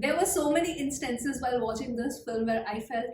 There were so many instances while watching this film where I felt,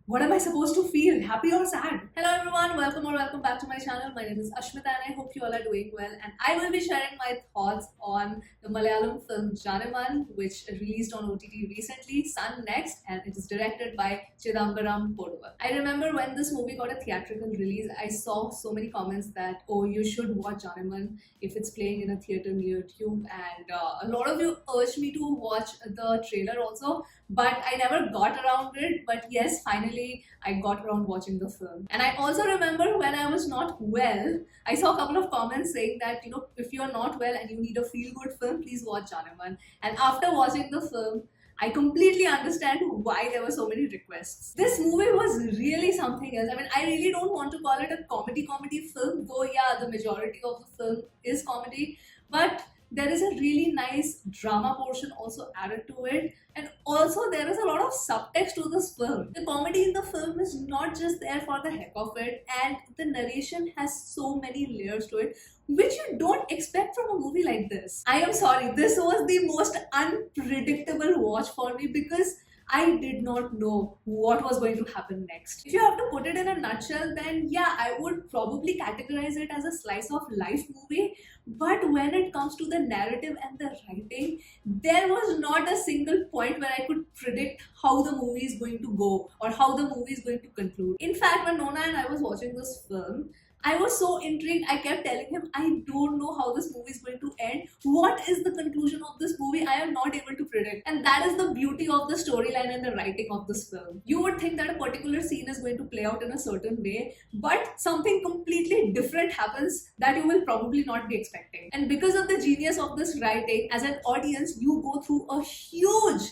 what am I supposed to feel? Happy or sad? Hello everyone, welcome back to my channel. My name is Ashmita and I hope you all are doing well. And I will be sharing my thoughts on the Malayalam film Jan.E.Man, which released on OTT recently, Sun Next, and it is directed by Chidambaram Poduval. I remember when this movie got a theatrical release, I saw so many comments that, oh, you should watch Jan.E.Man if it's playing in a theater near you. And a lot of you urged me to watch the trailer also, but I never got around it. But yes, finally I got around watching the film. And I also remember when I was not well, I saw a couple of comments saying that, if you're not well and you need a feel-good film, please watch Jan.E.Man. And after watching the film, I completely understand why there were so many requests. This movie was really something else. I mean, I really don't want to call it a comedy film, though yeah, the majority of the film is comedy, but there is a really nice drama portion also added to it, and also there is a lot of subtext to this film. The comedy in the film is not just there for the heck of it, and the narration has so many layers to it which you don't expect from a movie like this. I am sorry, this was the most unpredictable watch for me because I did not know what was going to happen next. If you have to put it in a nutshell, then yeah, I would probably categorize it as a slice of life movie. But when it comes to the narrative and the writing, there was not a single point where I could predict how the movie is going to go or how the movie is going to conclude. In fact, when Nona and I was watching this film, I was so intrigued. I kept telling him, I don't know how this movie is going to end. What is the conclusion of this movie? I am not able to predict. And that is the beauty of the storyline and the writing of this film. You would think that a particular scene is going to play out in a certain way, but something completely different happens that you will probably not be expecting. And because of the genius of this writing, as an audience, you go through a huge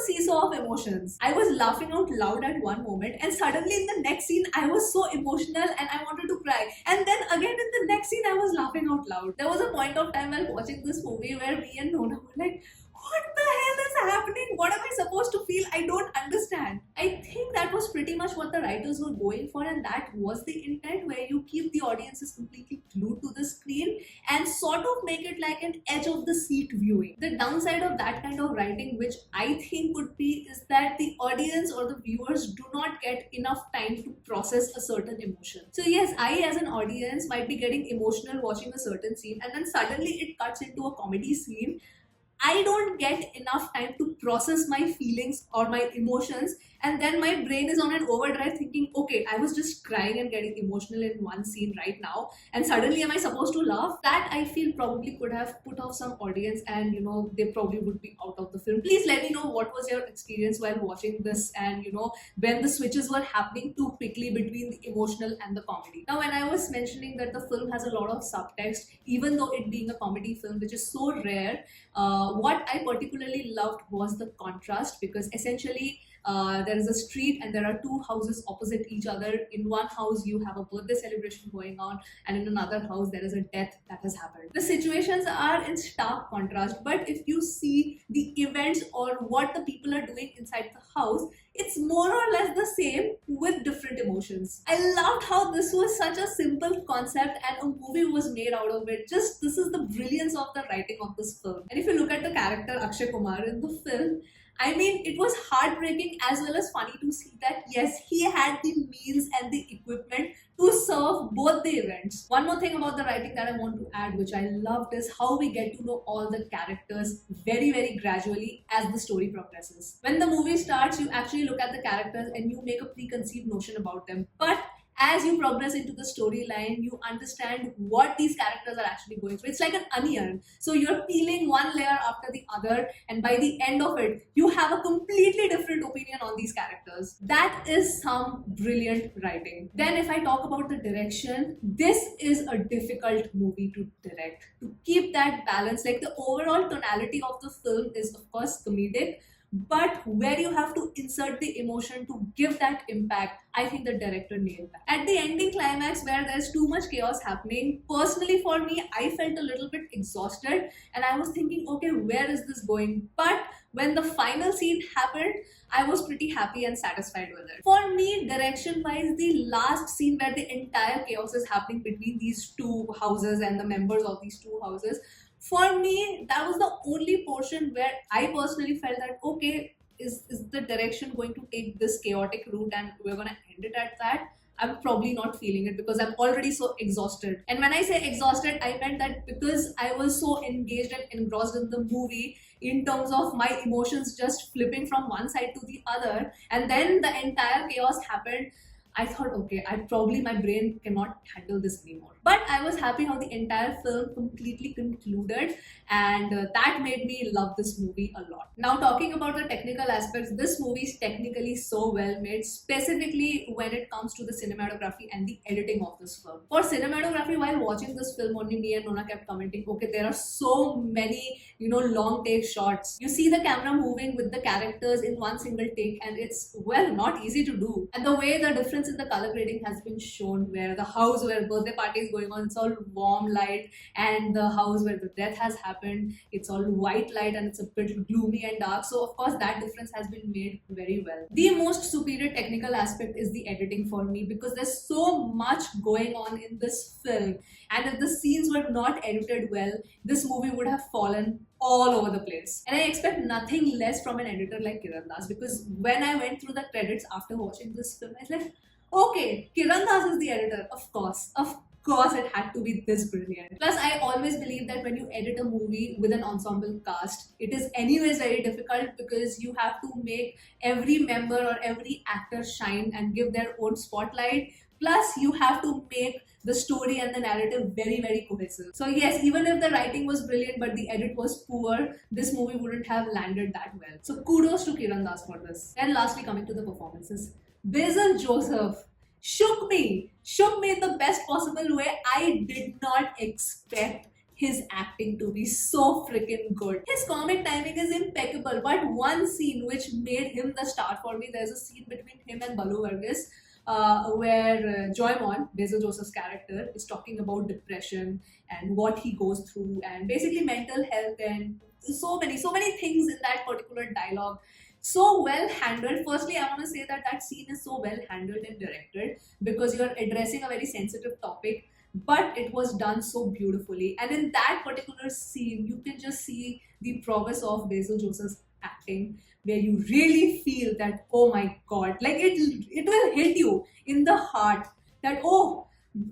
seesaw of emotions. I was laughing out loud at one moment, and suddenly in the next scene, I was so emotional and I wanted to cry. And then again in the next scene, I was laughing out loud. There was a point of time while watching this movie where me and Nona were like, what the hell is happening? What am I supposed to feel? I don't understand. I think that was pretty much what the writers were going for, and that was the intent, where you keep the audiences completely glued to the screen and sort of make it like an edge of the seat viewing. The downside of that kind of writing, which I think could be, is that the audience or the viewers do not get enough time to process a certain emotion. So yes, I as an audience might be getting emotional watching a certain scene, and then suddenly it cuts into a comedy scene. I don't get enough time to process my feelings or my emotions, and then my brain is on an overdrive thinking, okay, I was just crying and getting emotional in one scene right now, and suddenly am I supposed to laugh? That I feel probably could have put off some audience, and they probably would be out of the film. Please let me know what was your experience while watching this, and when the switches were happening too quickly between the emotional and the comedy. Now, when I was mentioning that the film has a lot of subtext, even though it being a comedy film, which is so rare, what I particularly loved was the contrast, because essentially there is a street and there are two houses opposite each other. In one house you have a birthday celebration going on, and in another house there is a death that has happened. The situations are in stark contrast, but if you see the events or what the people are doing inside the house, it's more or less the same with different emotions. I loved how this was such a simple concept and a movie was made out of it. Just this is the brilliance of the writing of this film. And if you look at the character Akshay Kumar in the film, I mean, it was heartbreaking as well as funny to see that yes, he had the means and the equipment to serve both the events. One more thing about the writing that I want to add, which I loved, is how we get to know all the characters very gradually as the story progresses. When the movie starts, you actually look at the characters and you make a preconceived notion about them. But as you progress into the storyline, you understand what these characters are actually going through. It's like an onion. So you're peeling one layer after the other, and by the end of it, you have a completely different opinion on these characters. That is some brilliant writing. Then if I talk about the direction, this is a difficult movie to direct. To keep that balance, like the overall tonality of the film is of course comedic, but where you have to insert the emotion to give that impact, I think the director nailed that. At the ending climax, where there's too much chaos happening, personally for me, I felt a little bit exhausted and I was thinking, okay, where is this going? But when the final scene happened, I was pretty happy and satisfied with it. For me, direction wise, the last scene where the entire chaos is happening between these two houses and the members of these two houses For me, that was the only portion where I personally felt that okay, is the direction going to take this chaotic route and we're gonna end it at that? I'm probably not feeling it because I'm already so exhausted. And when I say exhausted, I meant that because I was so engaged and engrossed in the movie in terms of my emotions just flipping from one side to the other, and then the entire chaos happened. I thought, okay, my brain cannot handle this anymore. But I was happy how the entire film completely concluded, and that made me love this movie a lot. Now, talking about the technical aspects, this movie is technically so well made, specifically when it comes to the cinematography and the editing of this film. For cinematography, while watching this film, only me and Nona kept commenting, okay, there are so many, long take shots. You see the camera moving with the characters in one single take, and it's, well, not easy to do. And the way the difference in the color grading has been shown, where the house where birthday party is going on, it's all warm light, and the house where the death has happened, it's all white light and it's a bit gloomy and dark. So of course that difference has been made very well. The most superior technical aspect is the editing for me, because there's so much going on in this film, and if the scenes were not edited well, this movie would have fallen all over the place. And I expect nothing less from an editor like Kiran Das, because when I went through the credits after watching this film, I was like, okay, Kiran Das is the editor. Of course it had to be this brilliant. Plus, I always believe that when you edit a movie with an ensemble cast, it is anyways very difficult, because you have to make every member or every actor shine and give their own spotlight. Plus, you have to make the story and the narrative very, very cohesive. So yes, even if the writing was brilliant but the edit was poor, this movie wouldn't have landed that well. So kudos to Kiran Das for this. And lastly, coming to the performances, Basil Joseph shook me in the best possible way. I did not expect his acting to be so freaking good. His comic timing is impeccable, but one scene which made him the star for me, there's a scene between him and Balu Varghese, where Jan.E.Man, Basil Joseph's character, is talking about depression and what he goes through, and basically mental health, and so many things in that particular dialogue. So well handled. Firstly, I want to say that that scene is so well handled and directed, because you're addressing a very sensitive topic, but it was done so beautifully. And in that particular scene, you can just see the progress of Basil Joseph's acting, where you really feel that, oh my god, like it will hit you in the heart that, oh,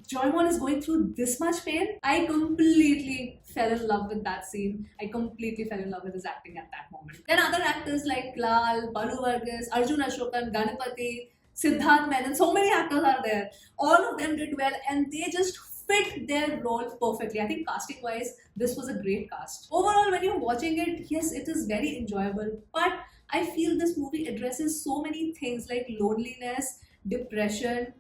Jan.E.Man is going through this much pain. I completely fell in love with that scene. I completely fell in love with his acting at that moment. Then other actors like Lal, Balu Varghese, Arjun Ashokan, Ganapati, Siddharth Menon, so many actors are there. All of them did well, and they just fit their role perfectly. I think casting wise, this was a great cast. Overall, when you're watching it, yes, it is very enjoyable, but I feel this movie addresses so many things like loneliness, depression,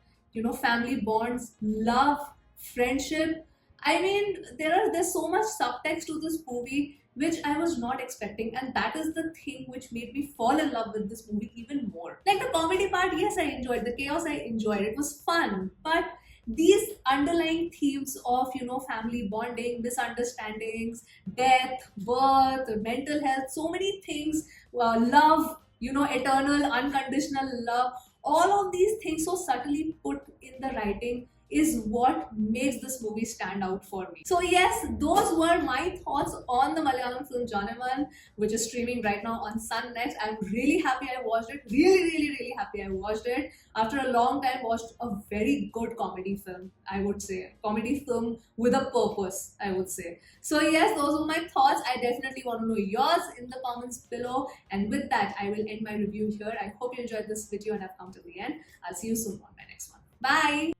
family bonds, love, friendship. I mean, there's so much subtext to this movie which I was not expecting, and that is the thing which made me fall in love with this movie even more. Like the comedy part, yes, I enjoyed the chaos, I enjoyed it was fun, but these underlying themes of family bonding, misunderstandings, death, birth, mental health, so many things, love, eternal unconditional love, all of these things so subtly put in the writing is what makes this movie stand out for me. So yes, those were my thoughts on the Malayalam film Jan.E.Man, which is streaming right now on Sun Next. I'm really happy I watched it. Really happy I watched it. After a long time, watched a very good comedy film, I would say. Comedy film with a purpose, I would say. So yes, those were my thoughts. I definitely want to know yours in the comments below. And with that, I will end my review here. I hope you enjoyed this video and have come to the end. I'll see you soon on my next one. Bye!